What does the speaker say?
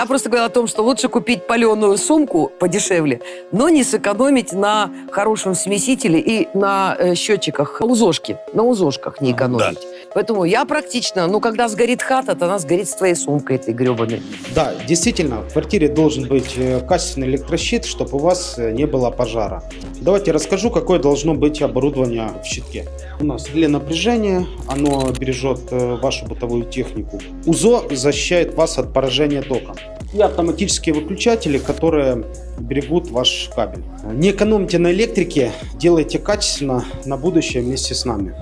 Я просто говорила о том, что лучше купить паленую сумку подешевле, но не сэкономить на хорошем смесителе и на счетчиках УЗОшки. На УЗОшках не экономить. Да. Поэтому я практично, когда сгорит хата, то она сгорит с твоей сумкой этой гребаной. Да, действительно, в квартире должен быть качественный электрощит, чтобы у вас не было пожара. Давайте расскажу, какое должно быть оборудование в щитке. У нас реле напряжения, оно бережет вашу бытовую технику. УЗО защищает вас от поражения тока. И автоматические выключатели, которые берегут ваш кабель. Не экономьте на электрике, делайте качественно на будущее вместе с нами.